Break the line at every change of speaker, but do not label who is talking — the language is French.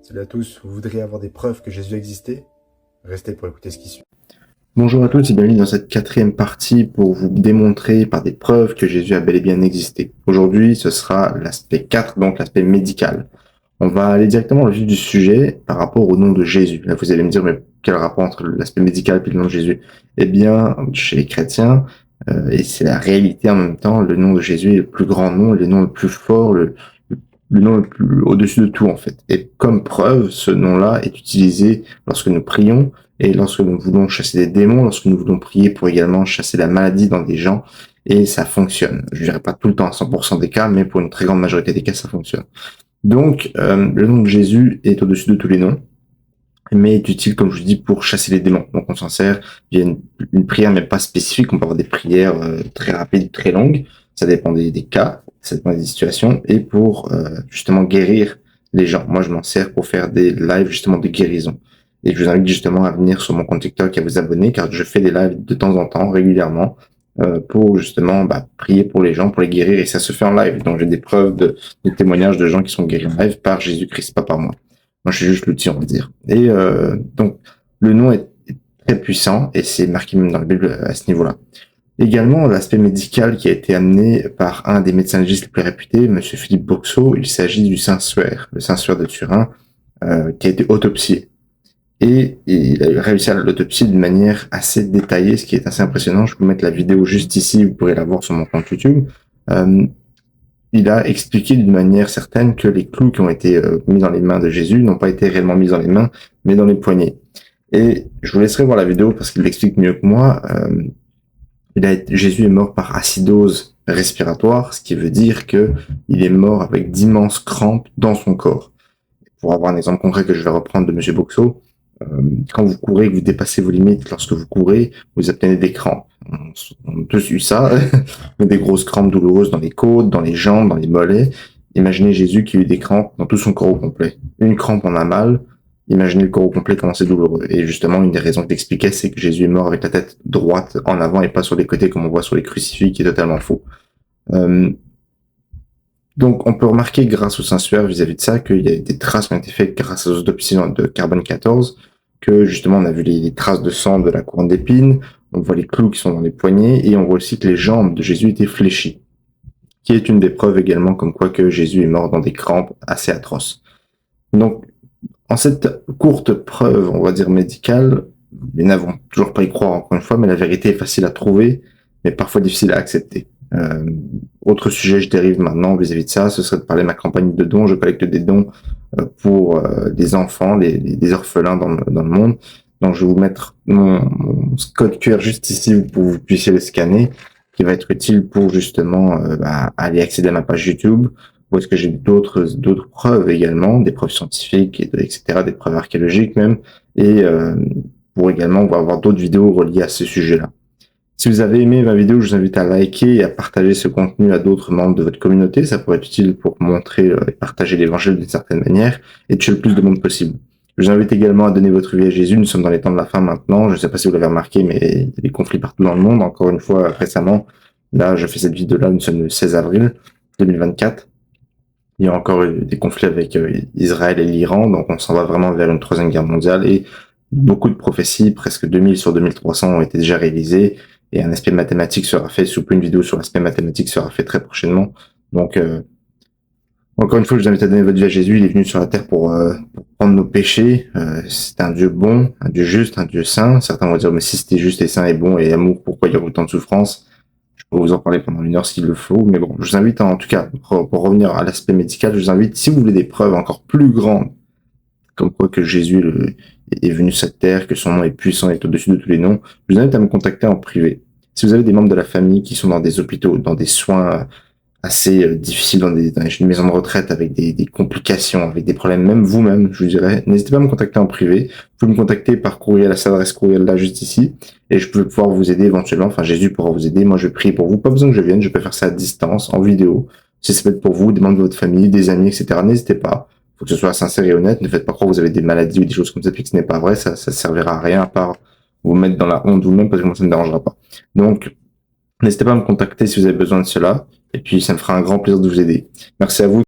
Salut à tous, vous voudriez avoir des preuves que Jésus existait? Restez pour écouter ce qui suit.
Bonjour à tous et bienvenue dans cette quatrième partie pour vous démontrer par des preuves que Jésus a bel et bien existé. Aujourd'hui, ce sera l'aspect 4, donc l'aspect médical. On va aller directement au vif du sujet par rapport au nom de Jésus. Là, vous allez me dire, mais quel rapport entre l'aspect médical et le nom de Jésus? Eh bien, chez les chrétiens, et c'est la réalité en même temps, le nom de Jésus est le plus grand nom, le nom le plus fort, le nom le plus au-dessus de tout en fait. Et comme preuve, ce nom-là est utilisé lorsque nous prions et lorsque nous voulons chasser des démons, lorsque nous voulons prier pour également chasser la maladie dans des gens, et ça fonctionne. Je dirais pas tout le temps à 100% des cas, mais pour une très grande majorité des cas, ça fonctionne. Donc, le nom de Jésus est au-dessus de tous les noms, mais est utile, comme je vous dis, pour chasser les démons. Donc, on s'en sert via une prière, mais pas spécifique. On peut avoir des prières très rapides, très longues. Ça dépend des cas, ça dépend des situations, et pour justement guérir les gens. Moi, je m'en sers pour faire des lives justement de guérison. Et je vous invite justement à venir sur mon compte TikTok et à vous abonner, car je fais des lives de temps en temps, régulièrement, pour justement prier pour les gens, pour les guérir, et ça se fait en live. Donc, j'ai des preuves de témoignages de gens qui sont guéris en live par Jésus-Christ, pas par moi. Moi, je suis juste l'outil, on va dire. Et donc, le nom est très puissant, et c'est marqué même dans la Bible à ce niveau-là. Également, l'aspect médical qui a été amené par un des médecins légistes les plus réputés, Monsieur Philippe Boxeau. Il s'agit du Saint-Suaire, le Saint-Suaire de Turin, qui a été autopsié. Et il a réussi à l'autopsie d'une manière assez détaillée, ce qui est assez impressionnant. Je vais vous mettre la vidéo juste ici, vous pourrez la voir sur mon compte YouTube. Il a expliqué d'une manière certaine que les clous qui ont été mis dans les mains de Jésus n'ont pas été réellement mis dans les mains, mais dans les poignets. Et je vous laisserai voir la vidéo parce qu'il l'explique mieux que moi. Jésus est mort par acidose respiratoire, ce qui veut dire que il est mort avec d'immenses crampes dans son corps. Pour avoir un exemple concret que je vais reprendre de Monsieur Boxeau, quand vous courez, que vous dépassez vos limites, lorsque vous courez, vous obtenez des crampes. On a tous eu ça, des grosses crampes douloureuses dans les côtes, dans les jambes, dans les mollets. Imaginez Jésus qui a eu des crampes dans tout son corps au complet. Une crampe, on a mal. Imaginez le corps au complet, comment c'est douloureux. Et justement, une des raisons que t'expliquais, c'est que Jésus est mort avec la tête droite en avant et pas sur les côtés comme on voit sur les crucifix, qui est totalement faux. Donc, on peut remarquer grâce au Saint-Suaire vis-à-vis de ça qu'il y a des traces qui ont été faites grâce aux autopsies de carbone 14, que justement on a vu les traces de sang de la couronne d'épines, on voit les clous qui sont dans les poignets, et on voit aussi que les jambes de Jésus étaient fléchies, qui est une des preuves également comme quoi que Jésus est mort dans des crampes assez atroces. Donc, en cette courte preuve, on va dire médicale, les gens vont toujours pas y croire encore une fois, mais la vérité est facile à trouver, mais parfois difficile à accepter. Autre sujet, je dérive maintenant vis-à-vis de ça, ce serait de parler de ma campagne de dons. Je collecte des dons pour des enfants, des orphelins dans le monde. Donc, je vais vous mettre mon code QR juste ici pour que vous puissiez le scanner, qui va être utile pour justement aller accéder à ma page YouTube. Ou est-ce que j'ai d'autres preuves également, des preuves scientifiques, etc., des preuves archéologiques même, et pour également, on va avoir d'autres vidéos reliées à ce sujet-là. Si vous avez aimé ma vidéo, je vous invite à liker et à partager ce contenu à d'autres membres de votre communauté. Ça pourrait être utile pour montrer et partager l'évangile d'une certaine manière et toucher le plus de monde possible. Je vous invite également à donner votre vie à Jésus. Nous sommes dans les temps de la fin maintenant. Je ne sais pas si vous l'avez remarqué, mais il y a des conflits partout dans le monde. Encore une fois, récemment, là, je fais cette vidéo-là, nous sommes le 16 avril 2024. Il y a encore eu des conflits avec Israël et l'Iran, donc on s'en va vraiment vers une troisième guerre mondiale et beaucoup de prophéties, presque 2000 sur 2300 ont été déjà réalisées. Et un aspect mathématique sera fait, une vidéo sur l'aspect mathématique sera fait très prochainement. Donc, encore une fois, je vous invite à donner votre vie à Jésus. Il est venu sur la terre pour prendre nos péchés. C'est un Dieu bon, un Dieu juste, un Dieu saint. Certains vont dire, mais si c'était juste et saint et bon et amour, pourquoi il y a autant de souffrance? Je peux vous en parler pendant une heure s'il le faut. Mais bon, je vous invite en tout cas, pour revenir à l'aspect médical, je vous invite, si vous voulez des preuves encore plus grandes, comme quoi que Jésus est venu sur cette terre, que son nom est puissant et est au-dessus de tous les noms, je vous invite à me contacter en privé. Si vous avez des membres de la famille qui sont dans des hôpitaux, dans des soins assez difficiles, dans des maisons de retraite avec des complications, avec des problèmes, même vous-même, je vous dirais, n'hésitez pas à me contacter en privé. Vous pouvez me contacter par courriel à cette adresse courriel là, juste ici, et je peux pouvoir vous aider éventuellement. Enfin, Jésus pourra vous aider. Moi, je prie pour vous. Pas besoin que je vienne. Je peux faire ça à distance, en vidéo. Si ça peut être pour vous, des membres de votre famille, des amis, etc. N'hésitez pas. Faut que ce soit sincère et honnête. Ne faites pas croire que vous avez des maladies ou des choses comme ça, puis que ce n'est pas vrai. Ça servira à rien à part vous mettre dans la honte vous-même, parce que moi, ça ne me dérangera pas. Donc, n'hésitez pas à me contacter si vous avez besoin de cela. Et puis, ça me fera un grand plaisir de vous aider. Merci à vous.